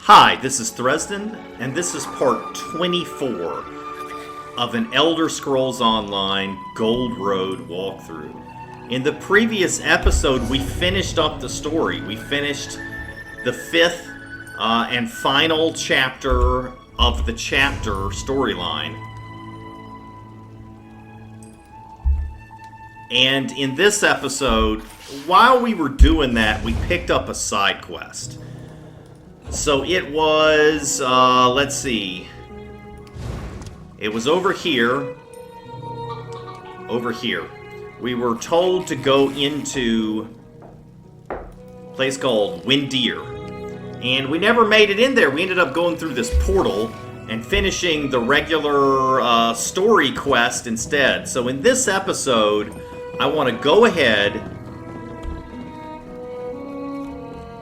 Hi, this is Thresden, and this is part 24 of an Elder Scrolls Online Gold Road walkthrough. In the previous episode, we finished up the story. We finished the fifth and final chapter of the chapter storyline. And in this episode, while we were doing that, we picked up a side quest. So it was, let's see. It was over here. Over here. We were told to go into a place called Wendir. And we never made it in there. We ended up going through this portal and finishing the regular story quest instead. So in this episode, I want to go ahead.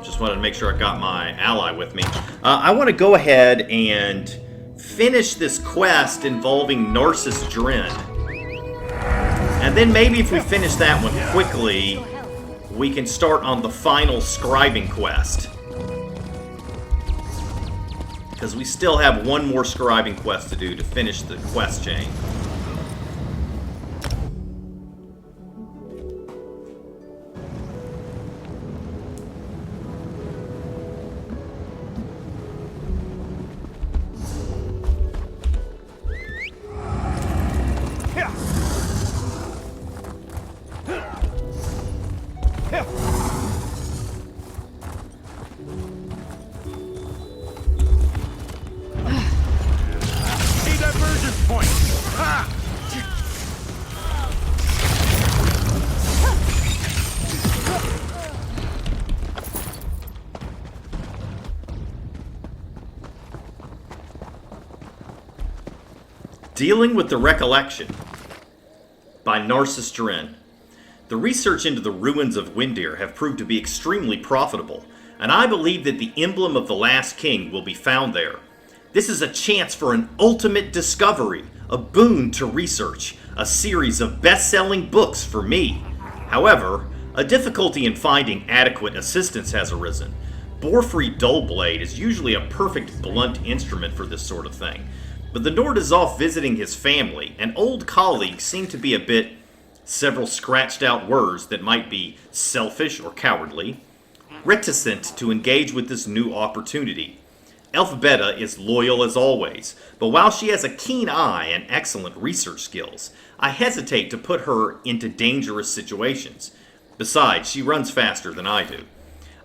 Just wanted to make sure I got my ally with me. I want to go ahead and finish this quest involving Narsis Dren. And then maybe if we finish that one quickly, we can start on the final scribing quest. Because we still have one more scribing quest to do to finish the quest chain. Dealing with the Recollection by Narsis Dren. The research into the ruins of Wendir have proved to be extremely profitable, and I believe that the emblem of the last king will be found there. This is a chance for an ultimate discovery, a boon to research, a series of best-selling books for me. However, a difficulty in finding adequate assistance has arisen. Bore-free dull blade is usually a perfect blunt instrument for this sort of thing. But the Nord is off visiting his family, and old colleagues seem to be a bit, several scratched out words that might be selfish or cowardly, reticent to engage with this new opportunity. Elphbeta is loyal as always, but while she has a keen eye and excellent research skills, I hesitate to put her into dangerous situations. Besides, she runs faster than I do.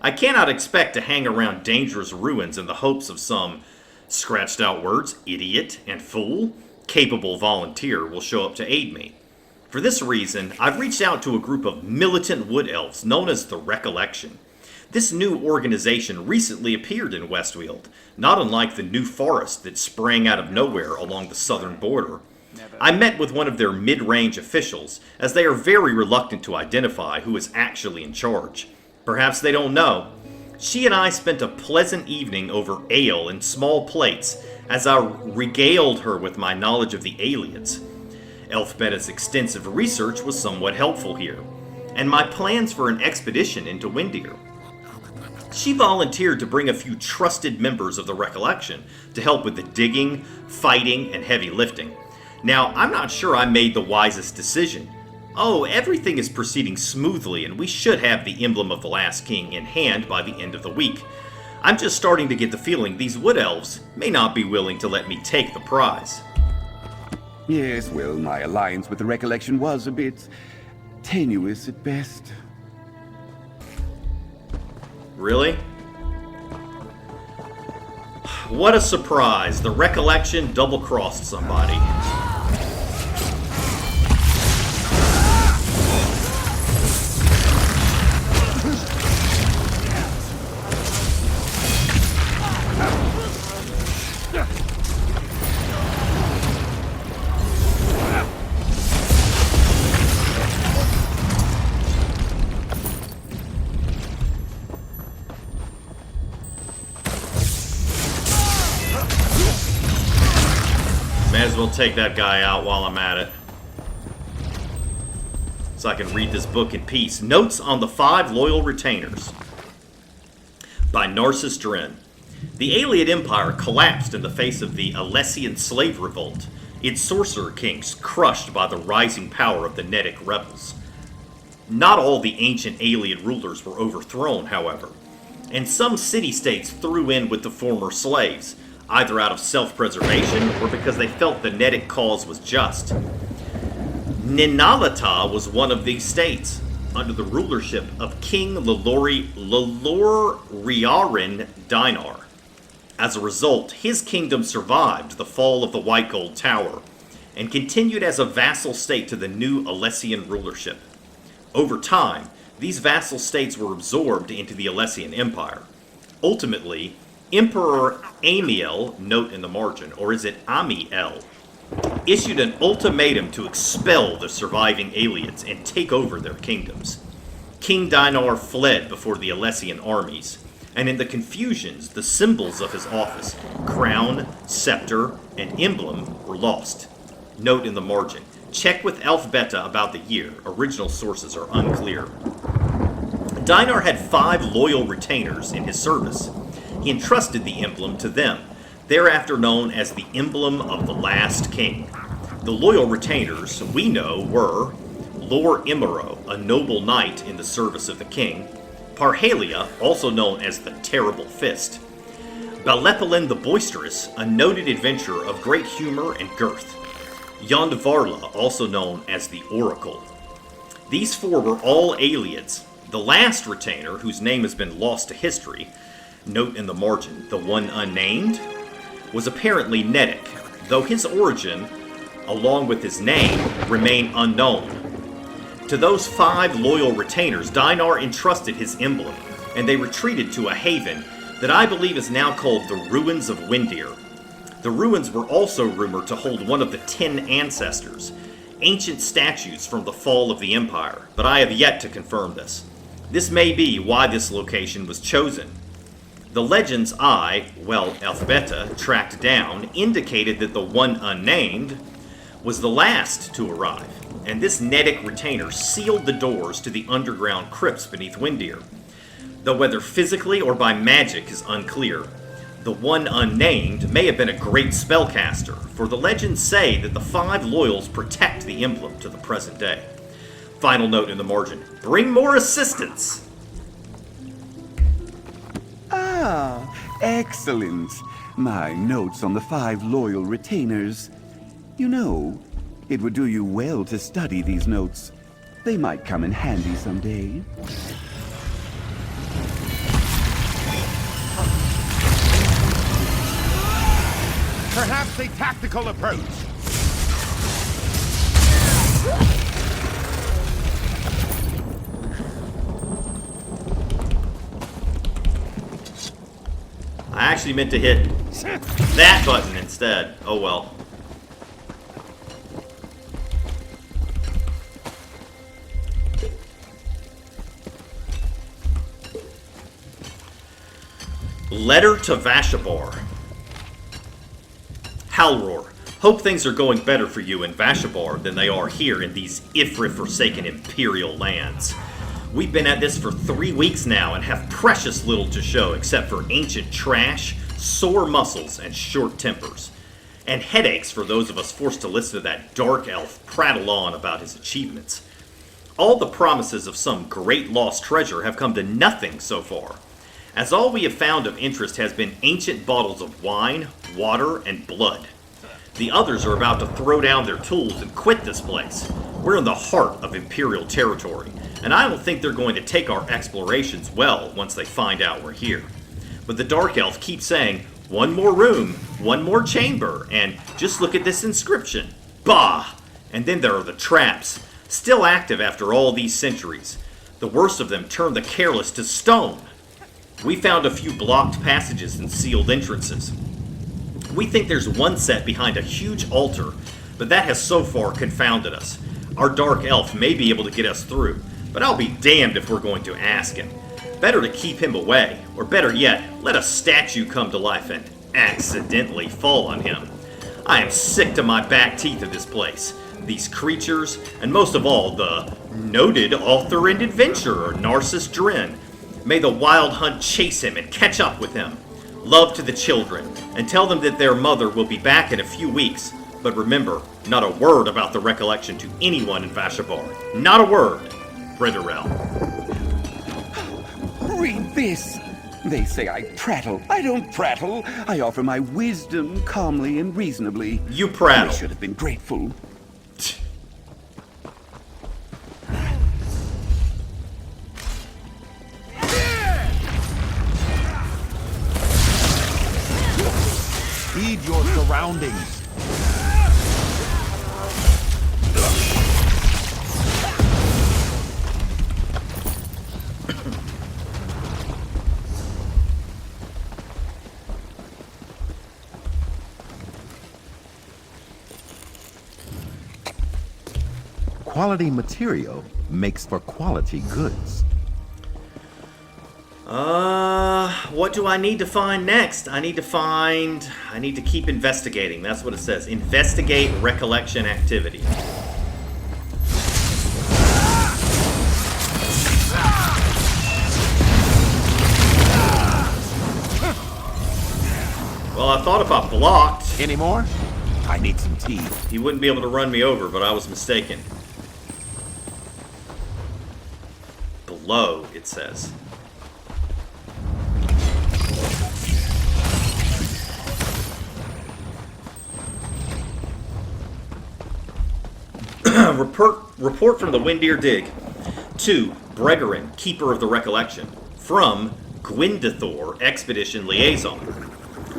I cannot expect to hang around dangerous ruins in the hopes of some scratched out words, idiot and fool, capable volunteer will show up to aid me. For this reason, I've reached out to a group of militant wood elves known as the Recollection. This new organization recently appeared in Westfield, not unlike the New Forest that sprang out of nowhere along the southern border. I met with one of their mid-range officials, as they are very reluctant to identify who is actually in charge. Perhaps they don't know. She and I spent a pleasant evening over ale in small plates as I regaled her with my knowledge of the Ayleids. Elphbeta's extensive research was somewhat helpful here, and my plans for an expedition into Wendir. She volunteered to bring a few trusted members of the Recollection to help with the digging, fighting, and heavy lifting. Now, I'm not sure I made the wisest decision. Oh, everything is proceeding smoothly, and we should have the emblem of the last king in hand by the end of the week. I'm just starting to get the feeling these wood elves may not be willing to let me take the prize. Yes, well, my alliance with the Recollection was a bit tenuous at best. Really? What a surprise. The Recollection double-crossed somebody. May as well take that guy out while I'm at it. So I can read this book in peace. Notes on the 5 Loyal Retainers by Narsis Dren. The Ayleid Empire collapsed in the face of the Alessian slave revolt, its sorcerer kings crushed by the rising power of the Nedic rebels. Not all the ancient Ayleid rulers were overthrown, however, and some city-states threw in with the former slaves, either out of self-preservation or because they felt the Nedic cause was just. Ninalata was one of these states, under the rulership of King Leloriarin Dinar. As a result, his kingdom survived the fall of the White Gold Tower, and continued as a vassal state to the new Alessian rulership. Over time, these vassal states were absorbed into the Alessian Empire. Ultimately, Emperor Amiel, note in the margin, or is it Amiel, issued an ultimatum to expel the surviving Ayleids and take over their kingdoms. King Dinar fled before the Alessian armies, and in the confusions, the symbols of his office, crown, scepter, and emblem, were lost. Note in the margin. Check with Elf Beta about the year. Original sources are unclear. Dinar had 5 loyal retainers in his service. He entrusted the emblem to them, thereafter known as the Emblem of the Last King. The loyal retainers, we know, were Lor Imero, a noble knight in the service of the king, Parhalia, also known as the Terrible Fist, Balepalin the Boisterous, a noted adventurer of great humor and girth, Yondvarla, also known as the Oracle. These 4 were all Ayleids. The last retainer, whose name has been lost to history, note in the margin, the one unnamed, was apparently Nedic, though his origin, along with his name, remain unknown. To those 5 loyal retainers, Dinar entrusted his emblem, and they retreated to a haven that I believe is now called the Ruins of Wendir. The ruins were also rumored to hold one of the 10 ancestors, ancient statues from the fall of the Empire, but I have yet to confirm this. This may be why this location was chosen. The legends Elfbeta, tracked down, indicated that the one unnamed was the last to arrive, and this Nedic retainer sealed the doors to the underground crypts beneath Wendir. Though whether physically or by magic is unclear, the one unnamed may have been a great spellcaster, for the legends say that the 5 loyals protect the emblem to the present day. Final note in the margin, bring more assistance! Ah, excellent. My notes on the 5 loyal retainers. You know, it would do you well to study these notes. They might come in handy someday. Perhaps a tactical approach. I actually meant to hit that button instead. Oh well. Letter to Vashabar. Halror, hope things are going better for you in Vashabar than they are here in these Ifrit-forsaken Imperial lands. We've been at this for 3 weeks now and have precious little to show except for ancient trash, sore muscles, and short tempers. And headaches for those of us forced to listen to that dark elf prattle on about his achievements. All the promises of some great lost treasure have come to nothing so far, as all we have found of interest has been ancient bottles of wine, water, and blood. The others are about to throw down their tools and quit this place. We're in the heart of Imperial territory, and I don't think they're going to take our explorations well once they find out we're here. But the Dark Elf keeps saying, one more room, one more chamber, and just look at this inscription. Bah! And then there are the traps, still active after all these centuries. The worst of them turn the careless to stone. We found a few blocked passages and sealed entrances. We think there's one set behind a huge altar, but that has so far confounded us. Our Dark Elf may be able to get us through, but I'll be damned if we're going to ask him. Better to keep him away, or better yet, let a statue come to life and accidentally fall on him. I am sick to my back teeth of this place, these creatures, and most of all, the noted author and adventurer, Narsis Dren. May the Wild Hunt chase him and catch up with him. Love to the children, and tell them that their mother will be back in a few weeks. But remember, not a word about the recollection to anyone in Vashabar. Not a word, Britterell. Read this. They say I prattle. I don't prattle. I offer my wisdom calmly and reasonably. You prattle. I should have been grateful. Heed your surroundings. Quality material makes for quality goods. What do I need to find next? I need to keep investigating. That's what it says. Investigate recollection activity. Well, I thought if I blocked... Any more? I need some tea. He wouldn't be able to run me over, but I was mistaken. Below, it says. Report from the Wendir dig. To Bregarin, Keeper of the Recollection. From Gwyndathor, Expedition Liaison.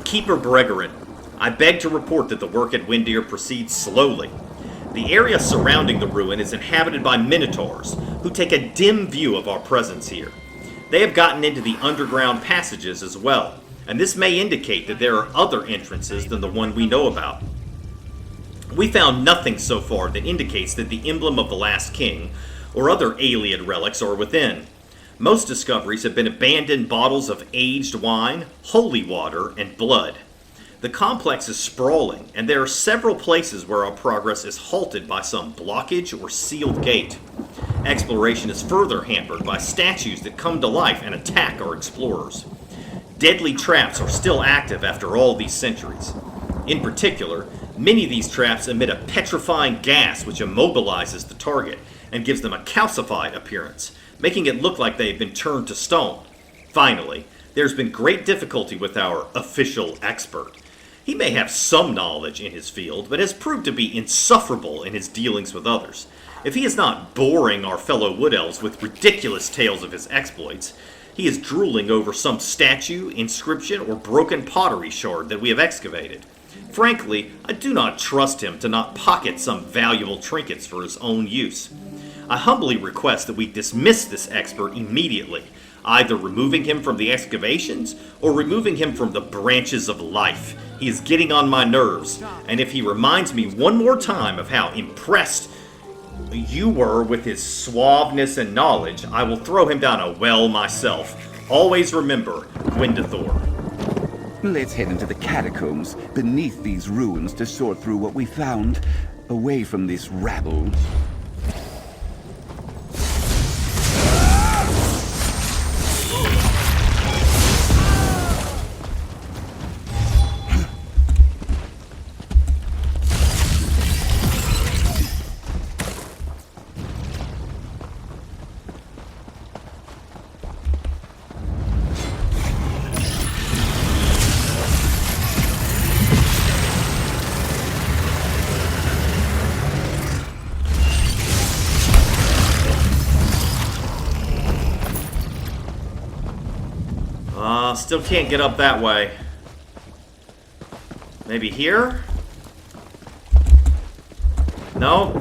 Keeper Bregarin, I beg to report that the work at Wendir proceeds slowly. The area surrounding the ruin is inhabited by minotaurs, who take a dim view of our presence here. They have gotten into the underground passages as well, and this may indicate that there are other entrances than the one we know about. We found nothing so far that indicates that the emblem of the last king, or other Ayleid relics, are within. Most discoveries have been abandoned bottles of aged wine, holy water, and blood. The complex is sprawling, and there are several places where our progress is halted by some blockage or sealed gate. Exploration is further hampered by statues that come to life and attack our explorers. Deadly traps are still active after all these centuries. In particular, many of these traps emit a petrifying gas which immobilizes the target and gives them a calcified appearance, making it look like they have been turned to stone. Finally, there's been great difficulty with our official expert. He may have some knowledge in his field, but has proved to be insufferable in his dealings with others. If he is not boring our fellow Wood Elves with ridiculous tales of his exploits, he is drooling over some statue, inscription, or broken pottery shard that we have excavated. Frankly, I do not trust him to not pocket some valuable trinkets for his own use. I humbly request that we dismiss this expert immediately, either removing him from the excavations or removing him from the branches of life. He is getting on my nerves, and if he reminds me one more time of how impressed you were with his suaveness and knowledge, I will throw him down a well myself. Always remember, Gwyndathor. Let's head into the catacombs beneath these ruins to sort through what we found, away from this rabble. Still can't get up that way. Maybe here? No?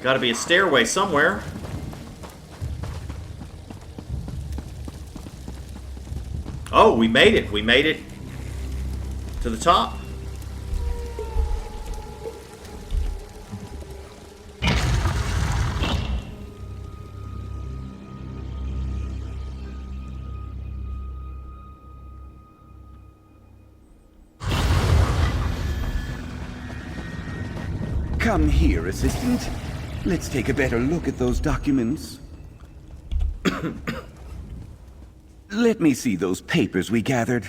Gotta be a stairway somewhere. Oh, we made it. We made it to the top. Come here, assistant. Let's take a better look at those documents. Let me see those papers we gathered.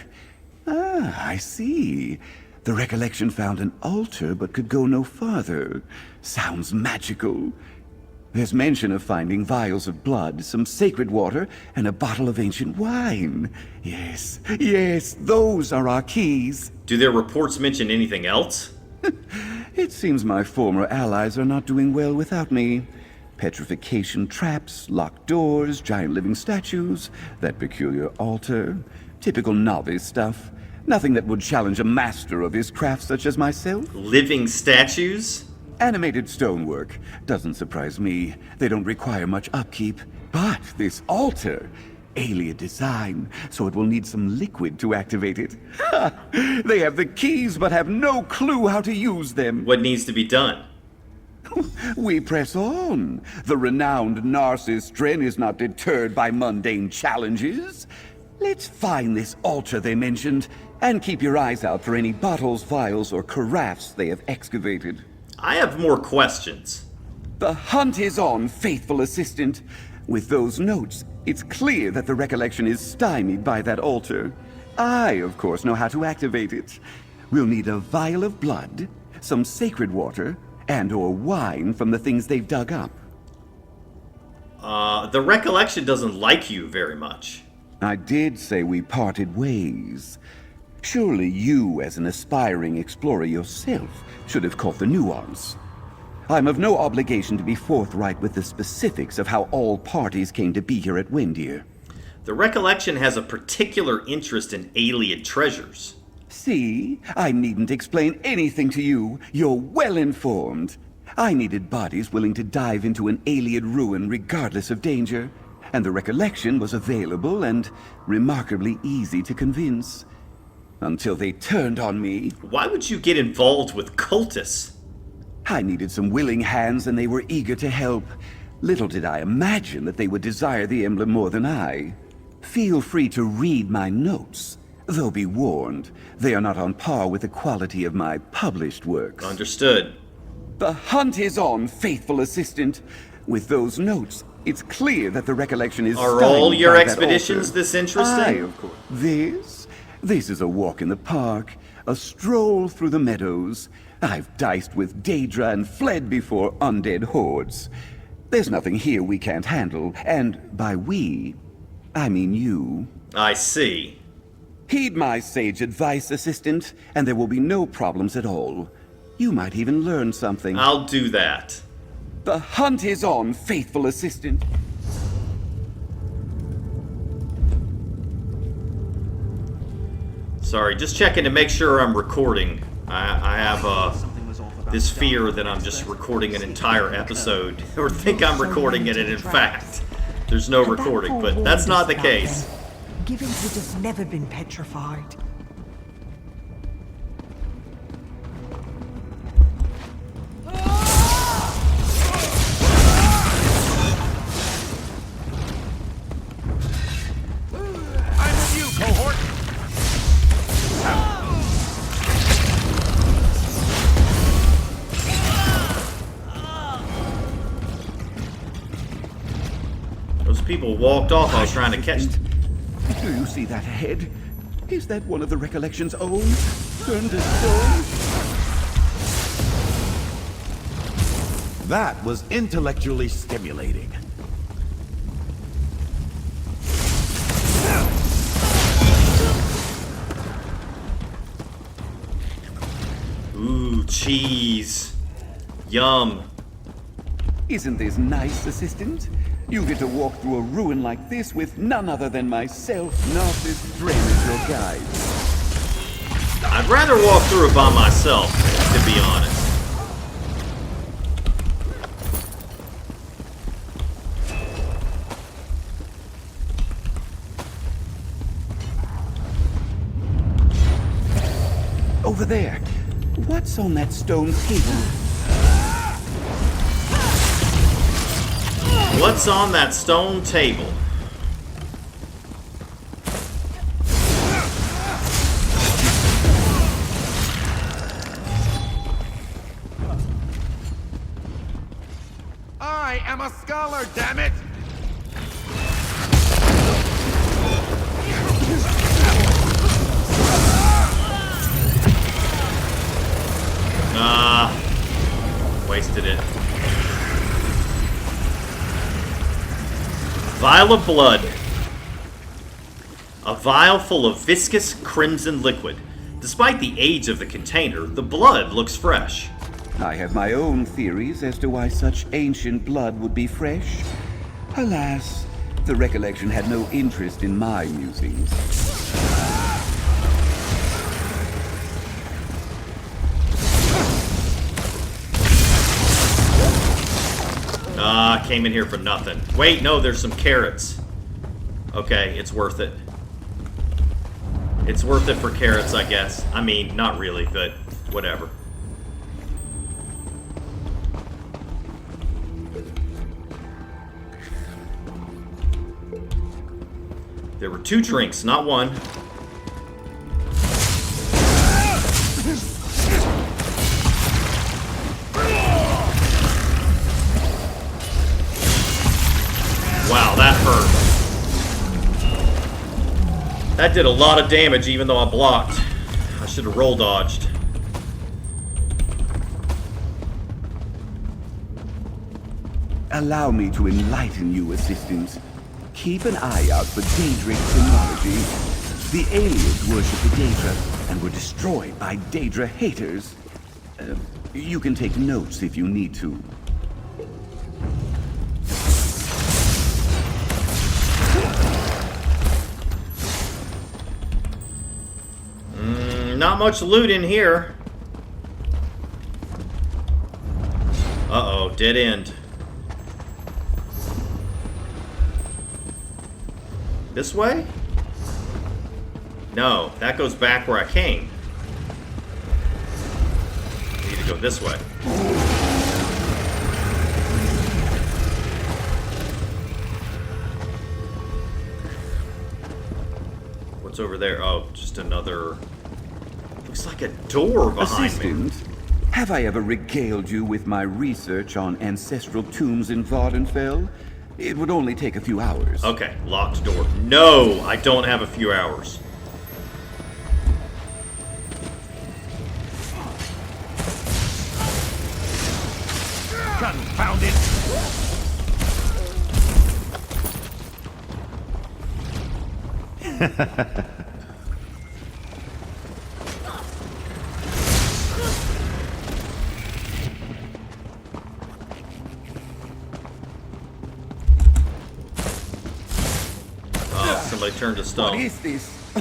Ah, I see. The recollection found an altar but could go no farther. Sounds magical. There's mention of finding vials of blood, some sacred water, and a bottle of ancient wine. Yes, yes, those are our keys. Do their reports mention anything else? It seems my former allies are not doing well without me. Petrification traps, locked doors, giant living statues, that peculiar altar. Typical novice stuff. Nothing that would challenge a master of his craft such as myself. Living statues? Animated stonework. Doesn't surprise me. They don't require much upkeep. But this altar, Ayleid design, so it will need some liquid to activate it. Ha! They have the keys but have no clue how to use them. What needs to be done? We press on. The renowned Narsis Dren is not deterred by mundane challenges. Let's find this altar they mentioned, and keep your eyes out for any bottles, vials, or carafes they have excavated. I have more questions. The hunt is on, faithful assistant. With those notes, it's clear that the recollection is stymied by that altar. I, of course, know how to activate it. We'll need a vial of blood, some sacred water, and/or wine from the things they've dug up. The recollection doesn't like you very much. I did say we parted ways. Surely you, as an aspiring explorer yourself, should have caught the nuance. I'm of no obligation to be forthright with the specifics of how all parties came to be here at Wendir. The recollection has a particular interest in Ayleid treasures. See? I needn't explain anything to you. You're well informed. I needed bodies willing to dive into an Ayleid ruin regardless of danger. And the recollection was available and remarkably easy to convince. Until they turned on me. Why would you get involved with cultists? I needed some willing hands and they were eager to help. Little did I imagine that they would desire the emblem more than I. Feel free to read my notes. Though be warned, they are not on par with the quality of my published works. Understood. The hunt is on, faithful assistant. With those notes, it's clear that the recollection is Are all your by that expeditions altar. this interesting? Aye, of course. This is a walk in the park, a stroll through the meadows. I've diced with Daedra and fled before undead hordes. There's nothing here we can't handle, and by we, I mean you. I see. Heed my sage advice, assistant, and there will be no problems at all. You might even learn something. I'll do that. The hunt is on, faithful assistant. Sorry, just checking to make sure I'm recording. I have this fear that I'm just recording an entire episode, or think I'm recording it, and in fact, there's no recording, but that's not the case. Givens would have never been petrified. I'm with you, cohort. Those people walked off. I was trying to catch. Do you see that ahead? Is that one of the recollection's own? Turned to stone? That was intellectually stimulating. Ooh, cheese. Yum. Isn't this nice, assistant? You get to walk through a ruin like this with none other than myself, Narsis Dren, as your guide. I'd rather walk through it by myself, to be honest. Over there. What's on that stone table? What's on that stone table? I am a scholar, damn it! wasted it. Vial of blood. A vial full of viscous crimson liquid. Despite the age of the container, the blood looks fresh. I have my own theories as to why such ancient blood would be fresh. Alas, the recollection had no interest in my musings. Came in here for nothing. Wait, no, there's some carrots. Okay, it's worth it. It's worth it for carrots, I guess. I mean, not really, but whatever. There were 2 drinks, not one. Wow, that hurt. That did a lot of damage even though I blocked. I should have roll dodged. Allow me to enlighten you, assistant. Keep an eye out for Daedric symbology. The Ayleids worship the Daedra and were destroyed by Daedra haters. You can take notes if you need to. Not much loot in here. Uh-oh, dead end. This way? No, that goes back where I came. I need to go this way. What's over there? Oh, just another... Looks like a door behind me. Assistant, have I ever regaled you with my research on ancestral tombs in Vardenfell? It would only take a few hours. Okay, locked door. No, I don't have a few hours. Confound it! Somebody turned to stone. What is this?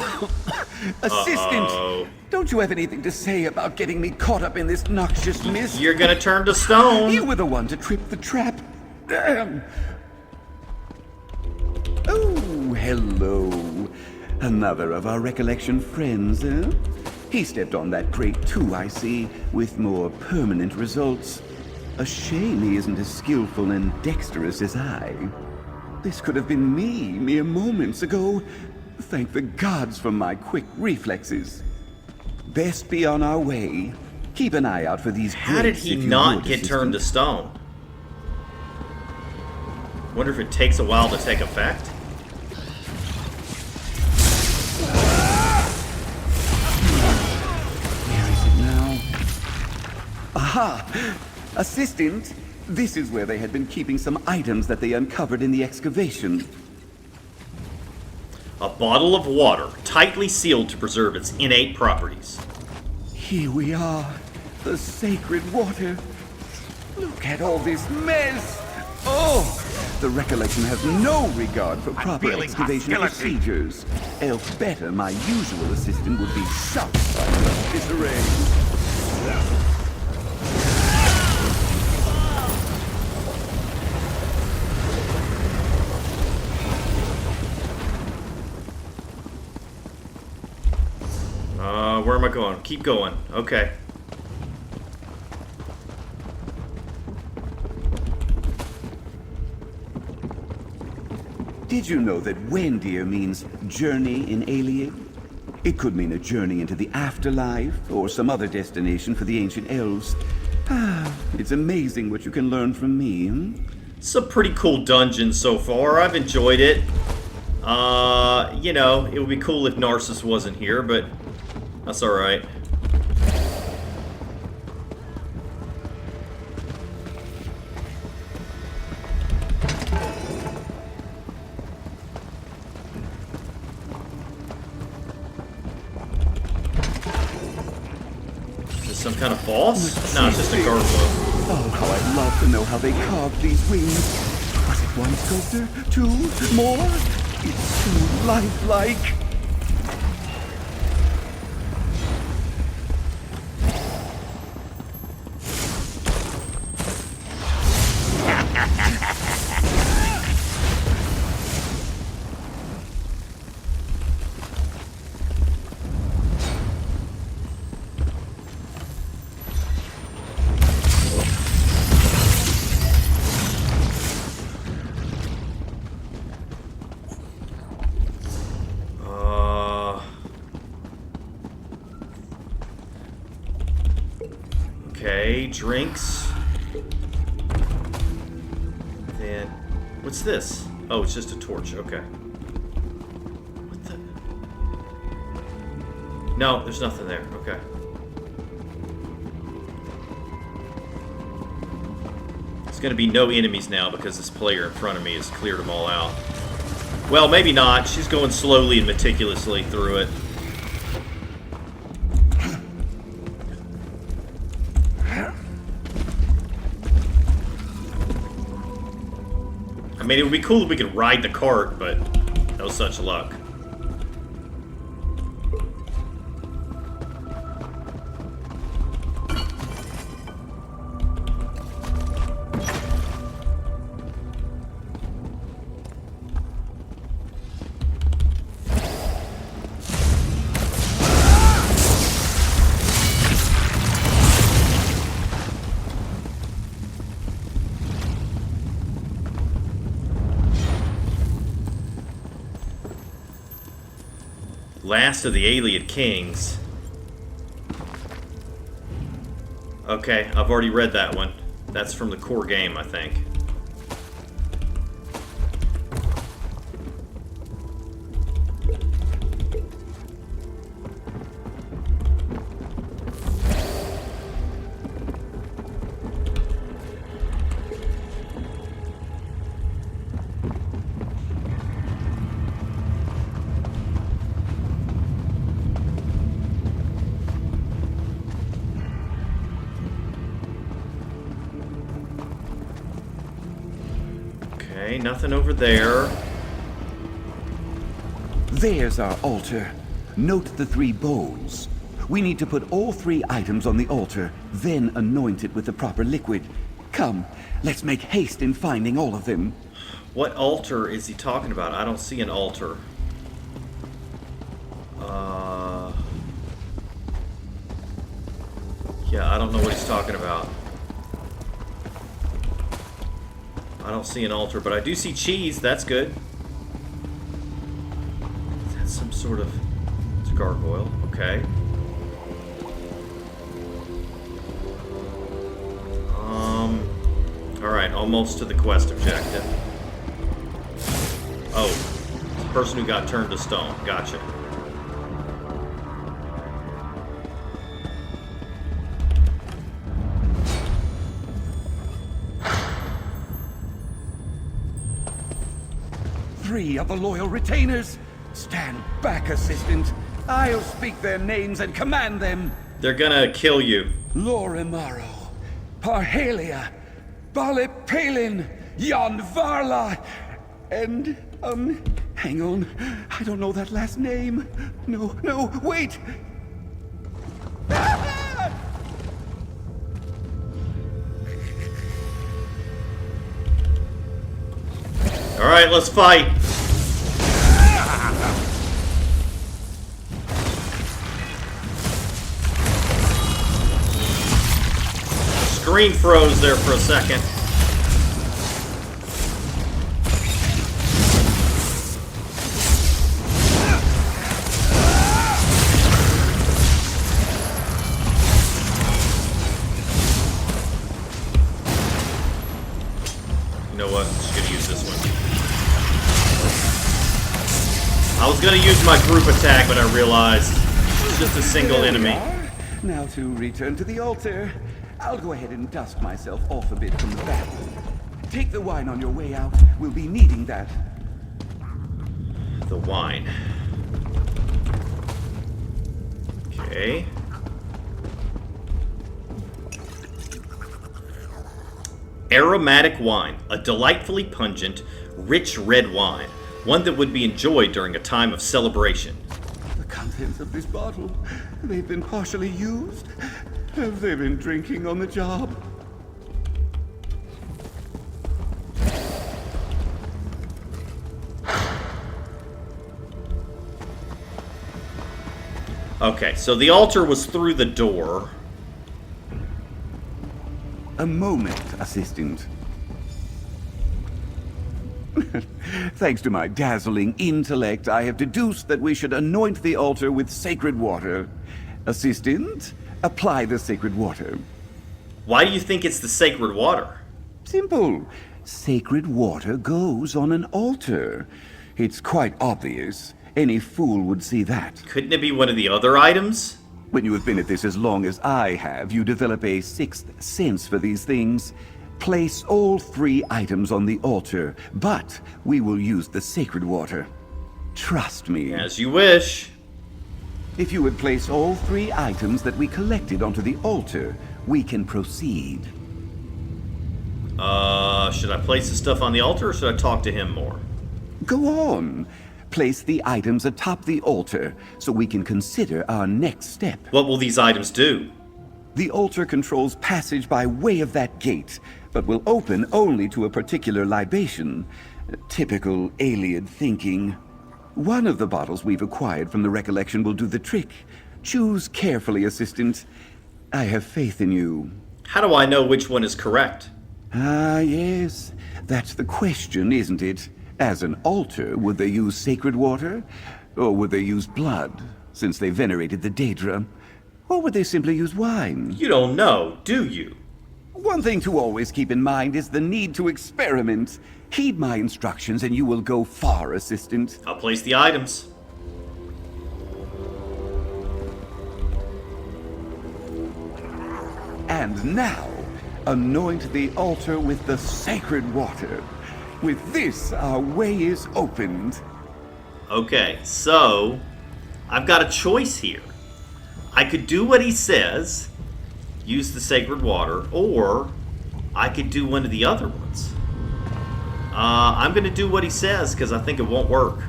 Assistant! Don't you have anything to say about getting me caught up in this noxious mist? You're gonna turn to stone. You were the one to trip the trap. Damn. Oh, hello. Another of our recollection friends, eh? He stepped on that crate too, I see, with more permanent results. A shame he isn't as skillful and dexterous as I. This could have been me mere moments ago. Thank the gods for my quick reflexes. Best be on our way. Keep an eye out for these How did grates he if you not would, get turned to assistant. stone? Wonder if it takes a while to take effect. Where is it now? Aha! Assistant, this is where they had been keeping some items that they uncovered in the excavation. A bottle of water, tightly sealed to preserve its innate properties. Here we are, the sacred water. Look at all this mess! Oh! The recollection has no regard for proper feeling excavation hostility. procedures. Else better, my usual assistant would be shocked by this disarray. Where am I going? Keep going. Okay. Did you know that Wendir means journey in Ayleid? It could mean a journey into the afterlife, or some other destination for the ancient elves. It's amazing what you can learn from me, hmm? It's a pretty cool dungeon so far. I've enjoyed it. You know, it would be cool if Narsis wasn't here, but that's alright. Some kind of boss? No, it's just a gargoyle. Oh, how I'd love to know how they carved these wings. Was it one sculptor? Two? More? It's too lifelike. Okay, drinks. Then, what's this? Oh, it's just a torch. Okay. What the? No, there's nothing there. Okay. There's gonna be no enemies now because this player in front of me has cleared them all out. Well, maybe not. She's going slowly and meticulously through it. I mean, it would be cool if we could ride the cart, but no such luck. Last of the Ayleid Kings. Okay, I've already read that one. That's from the core game, I think. Okay, nothing over there. There's our altar. Note the 3 bones. We need to put all 3 items on the altar, then anoint it with the proper liquid. Come, let's make haste in finding all of them. What altar is he talking about? I don't see an altar. Yeah, I don't know what he's talking about. I don't see an altar, but I do see cheese. That's good. That's some sort of... It's a gargoyle. Okay. Alright, almost to the quest objective. Oh. It's the person who got turned to stone. Gotcha. Three of the loyal retainers. Stand back, assistant. I'll speak their names and command them. They're gonna kill you. Lorimaro, Parhalia, Balipalin, Yonvarla, and, hang on. I don't know that last name. No, wait! Alright, let's fight. Screen froze there for a second. You know what? I'm just gonna use this one. I was gonna use my group attack, but I realized it's just a single enemy. Now to return to the altar. I'll go ahead and dust myself off a bit from the battle. Take the wine on your way out. We'll be needing that. The wine. Okay. Aromatic wine, a delightfully pungent, rich red wine, one that would be enjoyed during a time of celebration. The contents of this bottle, they've been partially used? Have they been drinking on the job? Okay, so the altar was through the door. A moment, assistant. Thanks to my dazzling intellect, I have deduced that we should anoint the altar with sacred water. Assistant, apply the sacred water. Why do you think it's the sacred water? Simple. Sacred water goes on an altar. It's quite obvious. Any fool would see that. Couldn't it be one of the other items? When you have been at this as long as I have, you develop a sixth sense for these things. Place all 3 items on the altar, but we will use the sacred water. Trust me. As you wish. If you would place all 3 items that we collected onto the altar, we can proceed. Should I place the stuff on the altar or should I talk to him more? Go on. Place the items atop the altar so we can consider our next step. What will these items do? The altar controls passage by way of that gate, but will open only to a particular libation. Typical Ayleid thinking. One of the bottles we've acquired from the recollection will do the trick. Choose carefully, assistant. I have faith in you. How do I know which one is correct? Ah, yes. That's the question, isn't it? As an altar, would they use sacred water? Or would they use blood, since they venerated the Daedra? Or would they simply use wine? You don't know, do you? One thing to always keep in mind is the need to experiment. Heed my instructions and you will go far, assistant. I'll place the items. And now, anoint the altar with the sacred water. With this, our way is opened. Okay, so I've got a choice here. I could do what he says, use the sacred water, or I could do one of the other ones. I'm going to do what he says because I think it won't work.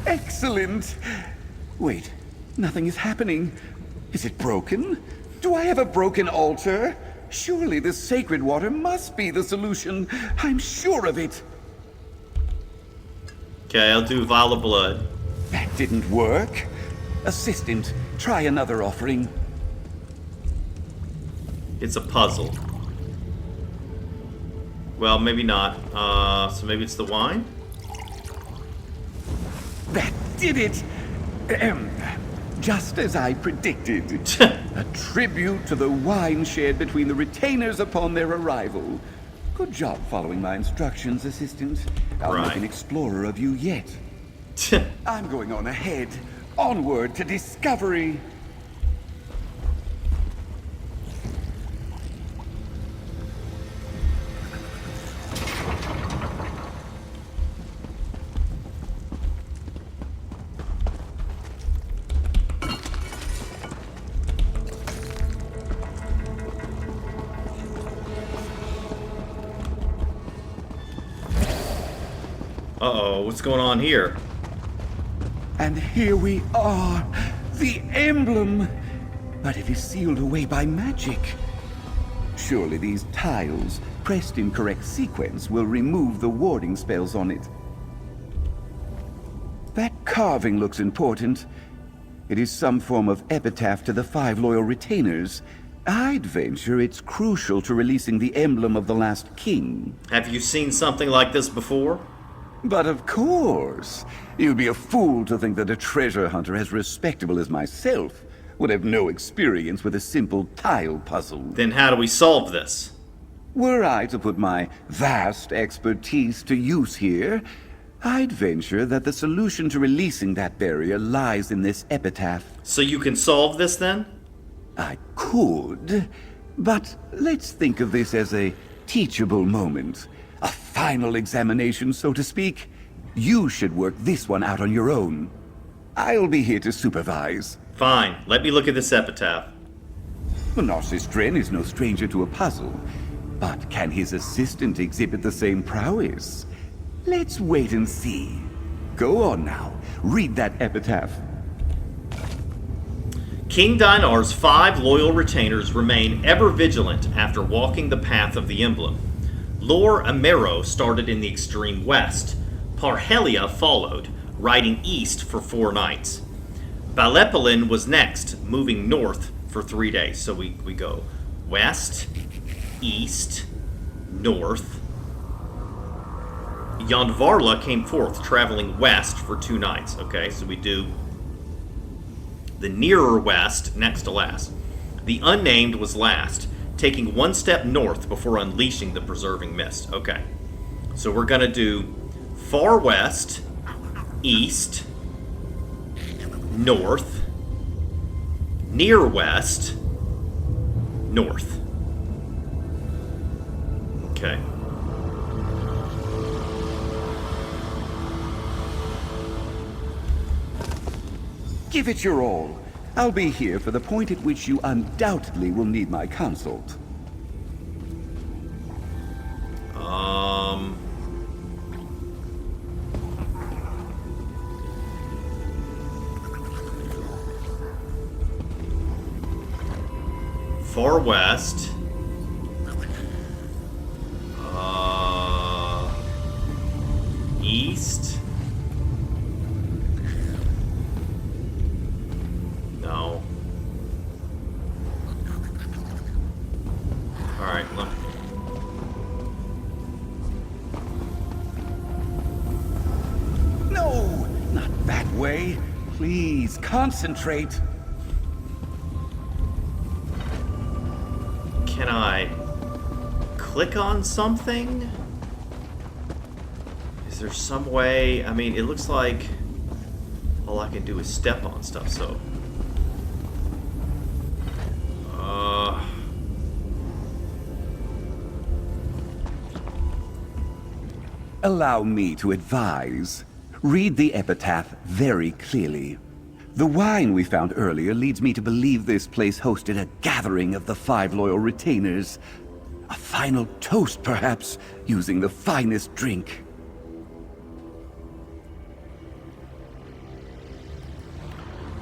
Excellent! Wait, nothing is happening. Is it broken? Do I have a broken altar? Surely the sacred water must be the solution. I'm sure of it. Okay, I'll do vial of blood. That didn't work. Assistant, try another offering. It's a puzzle. Well, maybe not. So maybe it's the wine? That did it! Just as I predicted. A tribute to the wine shared between the retainers upon their arrival. Good job following my instructions, assistant. I'll make an explorer of you yet. I'm going on ahead. Onward to discovery. Uh-oh, what's going on here? And here we are, the emblem. But it is sealed away by magic. Surely these tiles, pressed in correct sequence, will remove the warding spells on it. That carving looks important. It is some form of epitaph to the 5 loyal retainers. I'd venture it's crucial to releasing the emblem of the last king. Have you seen something like this before? But of course. You'd be a fool to think that a treasure hunter as respectable as myself would have no experience with a simple tile puzzle. Then how do we solve this? Were I to put my vast expertise to use here, I'd venture that the solution to releasing that barrier lies in this epitaph. So you can solve this then? I could, but let's think of this as a teachable moment. A final examination, so to speak. You should work this one out on your own. I'll be here to supervise. Fine, let me look at this epitaph. The Narsis Dren is no stranger to a puzzle. But can his assistant exhibit the same prowess? Let's wait and see. Go on now. Read that epitaph. King Dinar's 5 loyal retainers remain ever vigilant after walking the path of the emblem. Lor Amero started in the extreme west. Parhelia followed, riding east for 4 nights. Balepalin was next, moving north for 3 days. So we go west, east, north. Yondvarla came forth, traveling west for 2 nights. Okay, so we do the nearer west next to last. The unnamed was last, taking 1 step north before unleashing the preserving mist. Okay, so we're going to do far west, east, north, near west, north. Okay. Give it your all. I'll be here for the point at which you undoubtedly will need my consult. Far west. East. No. Alright, look. No, not that way. Please, concentrate. Can I click on something? Is there some way? I mean, it looks like all I can do is step on stuff, so... Allow me to advise. Read the epitaph very clearly. The wine we found earlier leads me to believe this place hosted a gathering of the 5 loyal retainers. A final toast, perhaps, using the finest drink.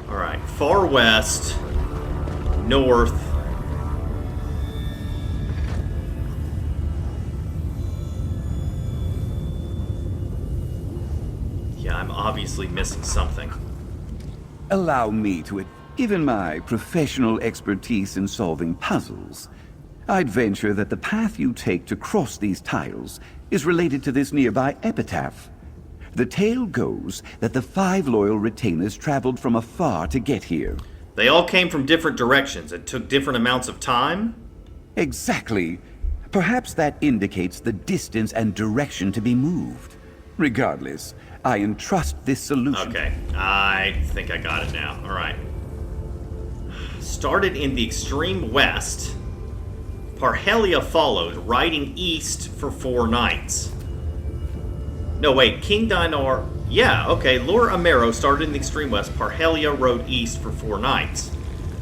Alright, far west, north. Yeah, I'm obviously missing something. Allow me to... Given my professional expertise in solving puzzles, I'd venture that the path you take to cross these tiles is related to this nearby epitaph. The tale goes that the 5 loyal retainers traveled from afar to get here. They all came from different directions and took different amounts of time? Exactly. Perhaps that indicates the distance and direction to be moved. Regardless, I entrust this solution. Okay, I think I got it now. Alright. Started in the extreme west. Parhelia followed, riding east for 4 nights. No, wait, King Dinar... Yeah, okay, Lor Amero started in the extreme west. Parhelia rode east for 4 nights.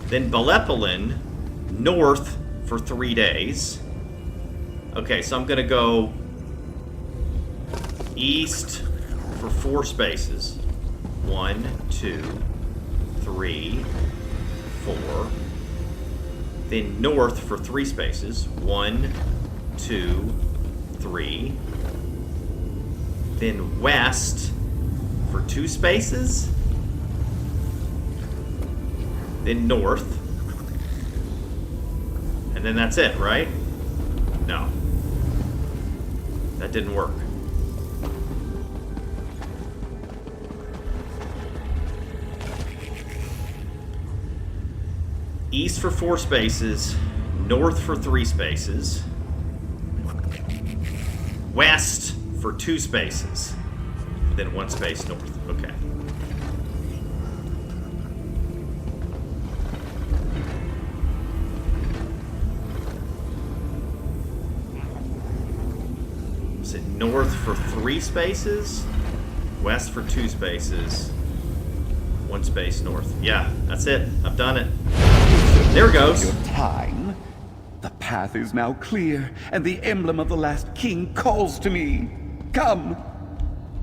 Then Balepalin, north for 3 days. Okay, so I'm gonna go east for 4 spaces. 1, 2, 3, 4. Then north for 3 spaces. 1, 2, 3. Then west for 2 spaces. Then north. And then that's it, right? No. That didn't work. East for 4 spaces, north for 3 spaces, west for 2 spaces, then 1 space north. Okay. Is it north for 3 spaces, west for 2 spaces, 1 space north? Yeah, that's it. I've done it. There it goes. Your time. The path is now clear, and the emblem of the last king calls to me. Come,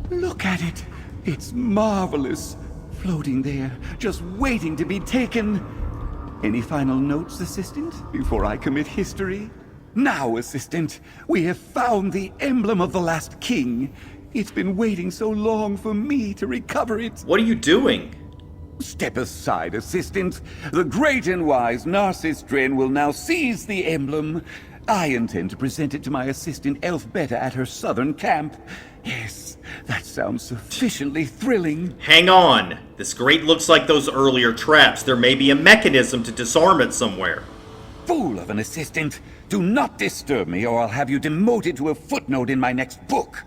look at it. It's marvelous. Floating there, just waiting to be taken. Any final notes, Assistant, before I commit history? Now, Assistant, we have found the emblem of the last king. It's been waiting so long for me to recover it. What are you doing? Step aside, Assistant. The great and wise Narsis Dren will now seize the emblem. I intend to present it to my assistant Elf Beta at her southern camp. Yes, that sounds sufficiently thrilling. Hang on. This grate looks like those earlier traps. There may be a mechanism to disarm it somewhere. Fool of an assistant! Do not disturb me, or I'll have you demoted to a footnote in my next book.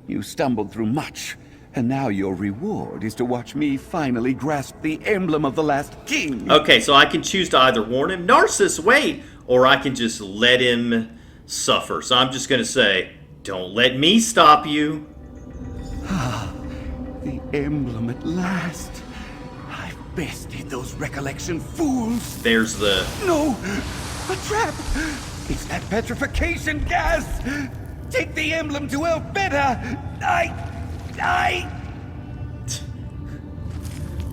You stumbled through much, and now your reward is to watch me finally grasp the emblem of the last king. Okay, so I can choose to either warn him, Narsis, wait, or I can just let him suffer. So I'm just going to say, don't let me stop you. The emblem at last. I've bested those recollection fools. There's the... No! A trap! It's that petrification gas! Take the emblem to Elbeta!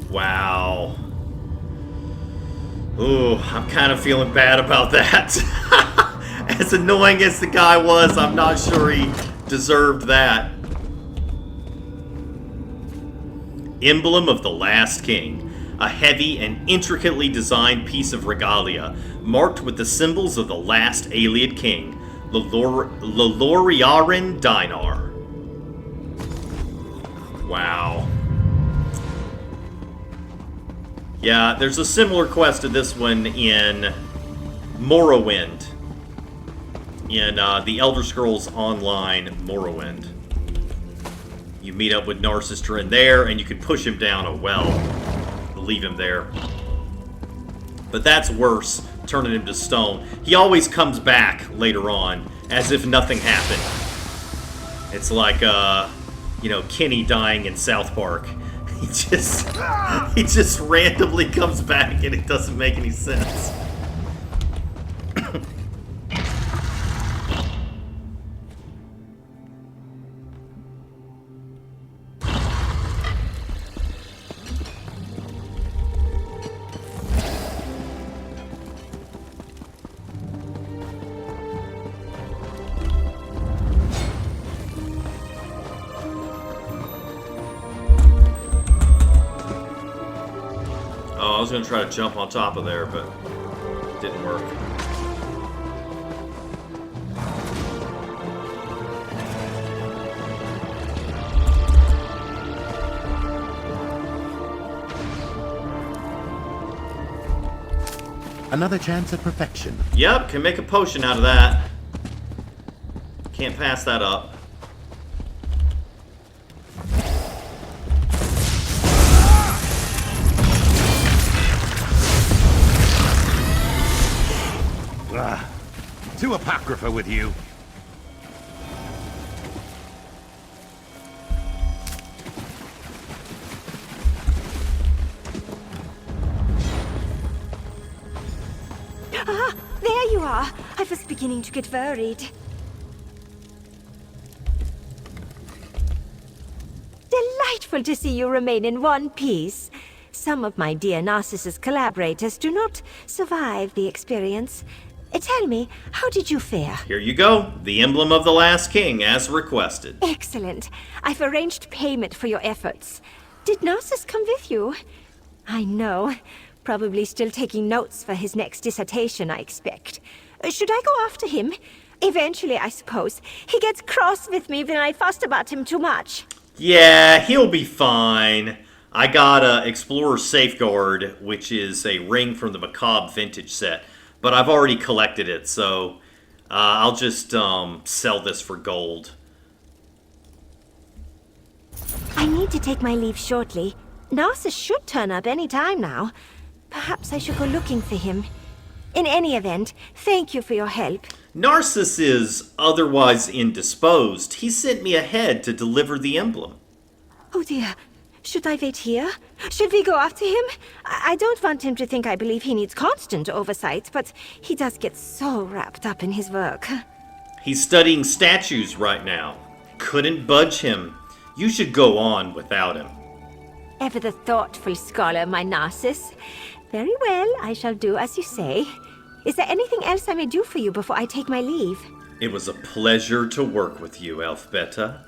Wow. Ooh, I'm kind of feeling bad about that. As annoying as the guy was, I'm not sure he deserved that. Emblem of the Last King. A heavy and intricately designed piece of regalia, marked with the symbols of the last Ayleid king, Leloriarin Dinar. Wow. Yeah, there's a similar quest to this one in Morrowind. In the Elder Scrolls Online Morrowind. You meet up with Narsis Dren there, and you can push him down a well. Leave him there. But that's worse, turning him to stone. He always comes back later on, as if nothing happened. It's like, you know, Kenny dying in South Park. He just randomly comes back, and it doesn't make any sense. Oh, I was going to try to jump on top of there, but it didn't work. Another chance at perfection. Yep, can make a potion out of that. Can't pass that up. To Apocrypha with you. Ah, there you are. I was beginning to get worried. Delightful to see you remain in one piece. Some of my dear Narcissus collaborators do not survive the experience. Tell me, how did you fare? Here you go. The emblem of the last king, as requested. Excellent. I've arranged payment for your efforts. Did Narcissus come with you? I know. Probably still taking notes for his next dissertation, I expect. Should I go after him? Eventually, I suppose. He gets cross with me when I fuss about him too much. Yeah, he'll be fine. I got Explorer's Safeguard, which is a ring from the Macabre Vintage set. But I've already collected it, so I'll just sell this for gold. I need to take my leave shortly. Narcissus should turn up any time now. Perhaps I should go looking for him. In any event, thank you for your help. Narcissus is otherwise indisposed. He sent me ahead to deliver the emblem. Oh dear. Should I wait here? Should we go after him? I don't want him to think I believe he needs constant oversight, but he does get so wrapped up in his work. He's studying statues right now. Couldn't budge him. You should go on without him. Ever the thoughtful scholar, my Narsis. Very well, I shall do as you say. Is there anything else I may do for you before I take my leave? It was a pleasure to work with you, Elfbeta.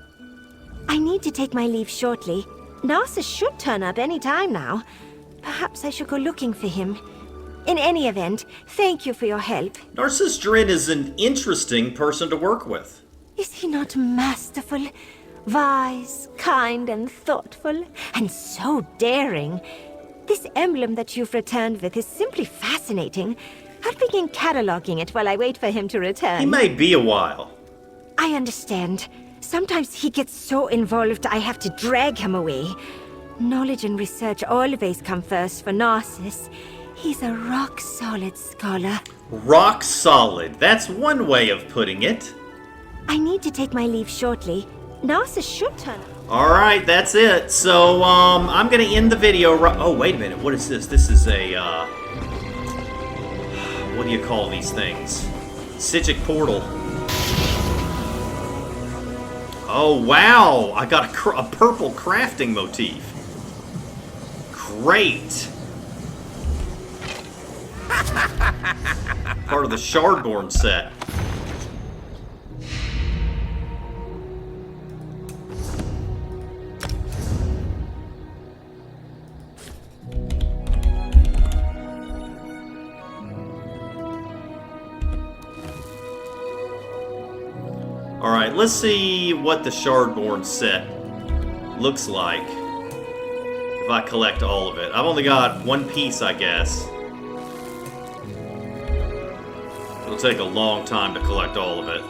I need to take my leave shortly. Narsis should turn up any time now. Perhaps I should go looking for him. In any event, thank you for your help. Narsis Dren is an interesting person to work with. Is he not masterful? Wise, kind, and thoughtful, and so daring. This emblem that you've returned with is simply fascinating. I'll begin cataloging it while I wait for him to return. He may be a while. I understand. Sometimes he gets so involved I have to drag him away. Knowledge and research always come first for Narsis. He's a rock-solid scholar. Rock solid. That's one way of putting it. I need to take my leave shortly. Narsis should turn up. Alright, that's it. So, I'm gonna end the video oh, wait a minute. What is this? This is a, what do you call these things? Psijic portal. Oh, wow! I got a purple crafting motif. Great! Part of the Shardborn set. Alright, let's see what the Shardborn set looks like if I collect all of it. I've only got one piece, I guess. It'll take a long time to collect all of it.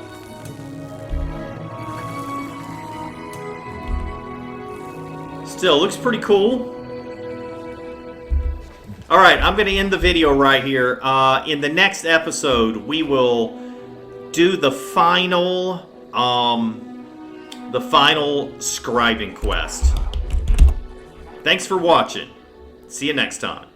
Still, looks pretty cool. Alright, I'm going to end the video right here. In the next episode, we will do the final scribing quest. Thanks for watching. See you next time.